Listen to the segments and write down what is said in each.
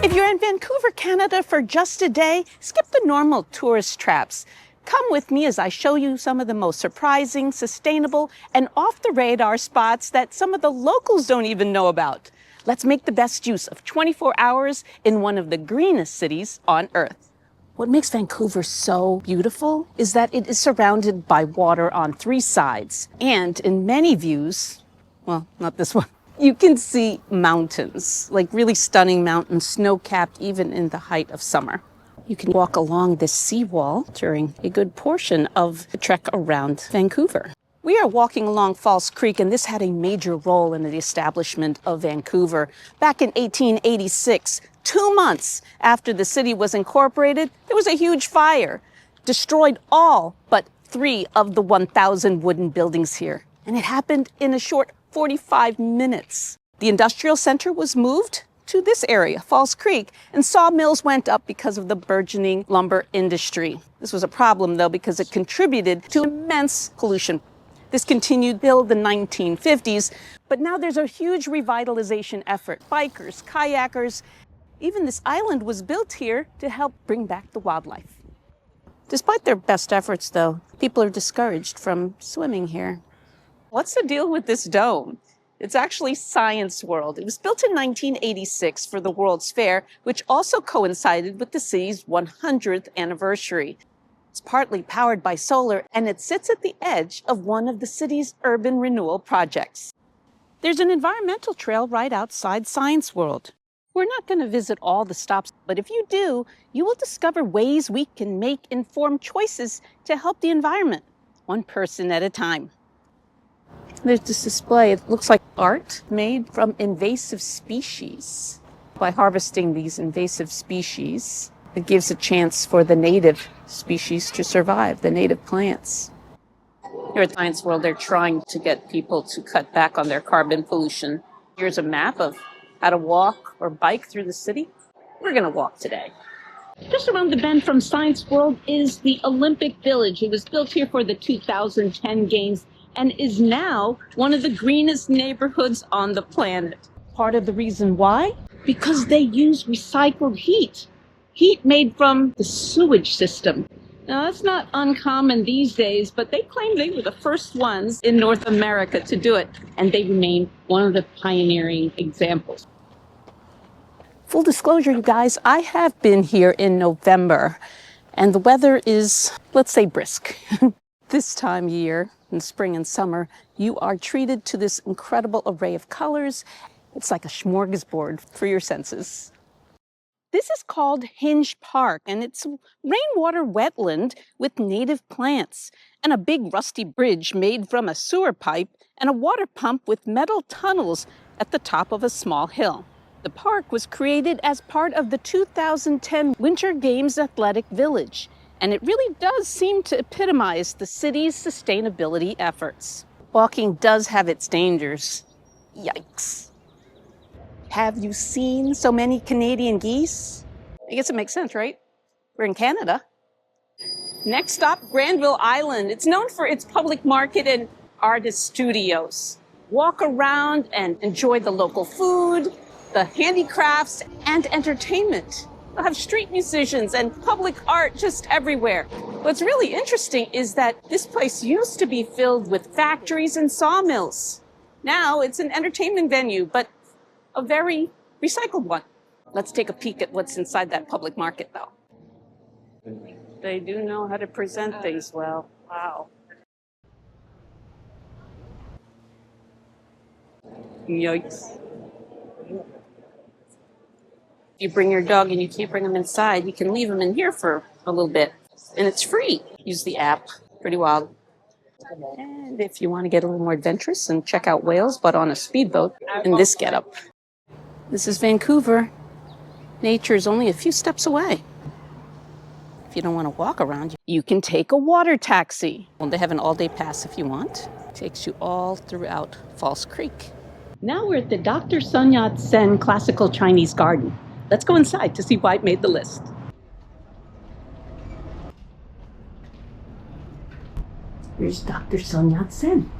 If you're in Vancouver, Canada for just a day, skip the normal tourist traps. Come with me as I show you some of the most surprising, sustainable, and off-the-radar spots that some of the locals don't even know about. Let's make the best use of 24 hours in one of the greenest cities on Earth. What makes Vancouver so beautiful is that it is surrounded by water on 3 sides. And in many views, well, not this one, you can see mountains, like really stunning mountains, snow-capped even in the height of summer. You can walk along this seawall during a good portion of the trek around Vancouver. We are walking along False Creek, and this had a major role in the establishment of Vancouver. Back in 1886, 2 months after the city was incorporated, there was a huge fire, destroyed all but 3 of the 1,000 wooden buildings here. And it happened in a short 45 minutes. The industrial center was moved to this area, False Creek, and sawmills went up because of the burgeoning lumber industry. This was a problem, though, because it contributed to immense pollution. This continued till the 1950s, but now there's a huge revitalization effort. Bikers, kayakers, even this island was built here to help bring back the wildlife. Despite their best efforts, though, people are discouraged from swimming here. What's the deal with this dome? It's actually Science World. It was built in 1986 for the World's Fair, which also coincided with the city's 100th anniversary. It's partly powered by solar, and it sits at the edge of one of the city's urban renewal projects. There's an environmental trail right outside Science World. We're not going to visit all the stops, but if you do, you will discover ways we can make informed choices to help the environment, one person at a time. There's this display. It looks like art made from invasive species. By harvesting these invasive species, it gives a chance for the native species to survive, the native plants. Here at Science World, they're trying to get people to cut back on their carbon pollution. Here's a map of how to walk or bike through the city. We're going to walk today. Just around the bend from Science World is the Olympic Village. It was built here for the 2010 Games and is now one of the greenest neighborhoods on the planet. Part of the reason why? Because they use recycled heat. Heat made from the sewage system. Now, that's not uncommon these days, but they claim they were the first ones in North America to do it, and they remain one of the pioneering examples. Full disclosure, you guys, I have been here in November, and the weather is, let's say, brisk. This time of year, in spring and summer, you are treated to this incredible array of colors. It's like a smorgasbord for your senses. This is called Hinge Park, and it's a rainwater wetland with native plants and a big rusty bridge made from a sewer pipe and a water pump with metal tunnels at the top of a small hill. The park was created as part of the 2010 Winter Games Athletic Village, and it really does seem to epitomize the city's sustainability efforts. Walking does have its dangers. Yikes. Have you seen so many Canadian geese? I guess it makes sense, right? We're in Canada. Next stop, Granville Island. It's known for its public market and artist studios. Walk around and enjoy the local food, the handicrafts, and entertainment. They'll have street musicians and public art just everywhere. What's really interesting is that this place used to be filled with factories and sawmills. Now it's an entertainment venue, but a very recycled one. Let's take a peek at what's inside that public market, though. They do know how to present things well. Wow. Yikes. You bring your dog and you can't bring them inside, you can leave them in here for a little bit. And it's free. Use the app. Pretty wild. And if you want to get a little more adventurous and check out whales, but on a speedboat in this getup. This is Vancouver. Nature is only a few steps away. If you don't want to walk around, you can take a water taxi. Well, they have an all-day pass if you want. It takes you all throughout False Creek. Now we're at the Dr. Yan-Sen Classical Chinese Garden. Let's go inside to see why it made the list. Here's Dr. Yan-Sen.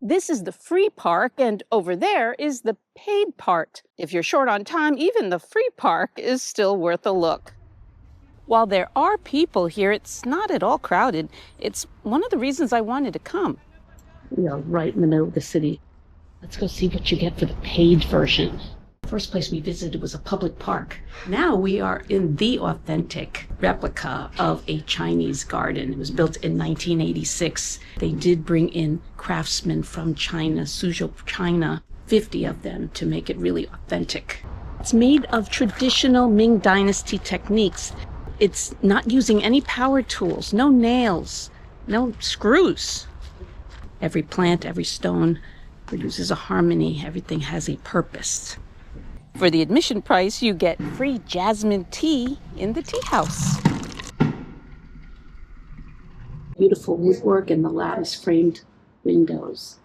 This is the free park, and over there is the paid part. If you're short on time, even the free park is still worth a look. While there are people here, it's not at all crowded. It's one of the reasons I wanted to come. We are right in the middle of the city. Let's go see what you get for the paid version. The first place we visited was a public park. Now we are in the authentic replica of a Chinese garden. It was built in 1986. They did bring in craftsmen from China, Suzhou, China, 50 of them, to make it really authentic. It's made of traditional Ming Dynasty techniques. It's not using any power tools, no nails, no screws. Every plant, every stone produces a harmony. Everything has a purpose. For the admission price, you get free jasmine tea in the tea house. Beautiful woodwork and the lattice-framed windows.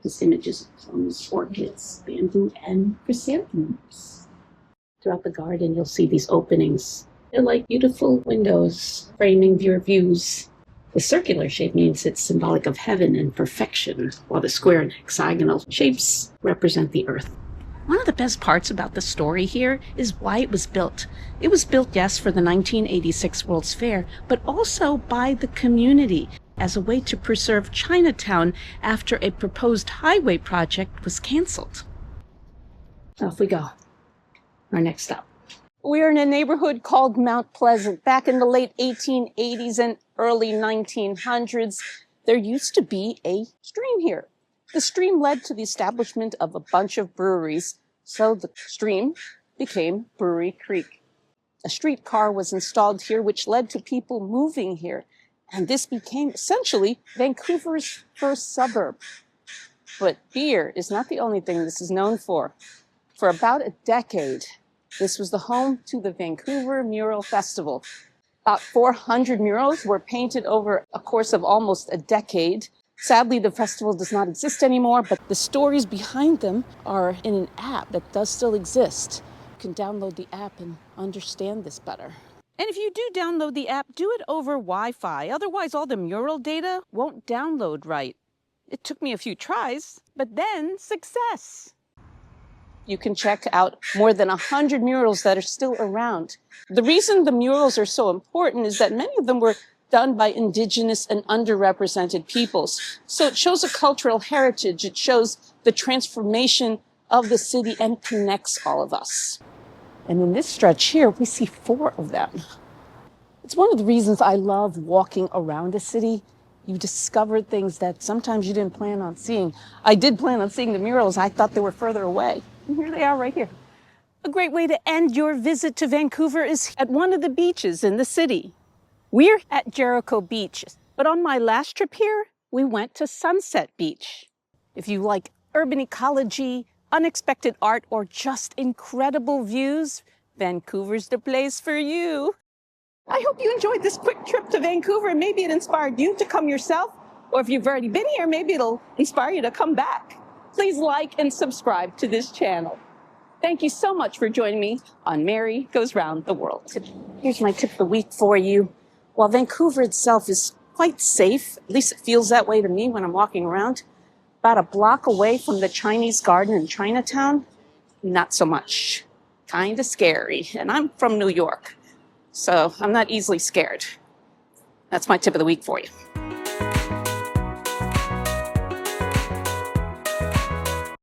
This images of plums, orchids, bamboo, and chrysanthemums. Throughout the garden, you'll see these openings. They're like beautiful windows framing your views. The circular shape means it's symbolic of heaven and perfection, while the square and hexagonal shapes represent the earth. One of the best parts about the story here is why it was built. It was built, yes, for the 1986 World's Fair, but also by the community as a way to preserve Chinatown after a proposed highway project was canceled. Off we go. Our next stop. We're in a neighborhood called Mount Pleasant. Back in the late 1880s and early 1900s, there used to be a stream here. The stream led to the establishment of a bunch of breweries, so the stream became Brewery Creek. A streetcar was installed here, which led to people moving here, and this became essentially Vancouver's first suburb. But beer is not the only thing this is known for. For about a decade, this was the home to the Vancouver Mural Festival. About 400 murals were painted over a course of almost a decade. Sadly, the festival does not exist anymore, but the stories behind them are in an app that does still exist. You can download the app and understand this better. And if you do download the app, do it over Wi-Fi. Otherwise, all the mural data won't download right. It took me a few tries, but then success. You can check out more than 100 murals that are still around. The reason the murals are so important is that many of them were done by indigenous and underrepresented peoples. So it shows a cultural heritage. It shows the transformation of the city and connects all of us. And in this stretch here, we see 4 of them. It's one of the reasons I love walking around a city. You discover things that sometimes you didn't plan on seeing. I did plan on seeing the murals. I thought they were further away. And here they are right here. A great way to end your visit to Vancouver is at one of the beaches in the city. We're at Jericho Beach, but on my last trip here, we went to Sunset Beach. If you like urban ecology, unexpected art, or just incredible views, Vancouver's the place for you. I hope you enjoyed this quick trip to Vancouver, and maybe it inspired you to come yourself, or if you've already been here, maybe it'll inspire you to come back. Please like and subscribe to this channel. Thank you so much for joining me on Mary Goes Round the World. Here's my tip of the week for you. While Vancouver itself is quite safe, at least it feels that way to me when I'm walking around, about a block away from the Chinese garden in Chinatown, not so much. Kind of scary. And I'm from New York, so I'm not easily scared. That's my tip of the week for you.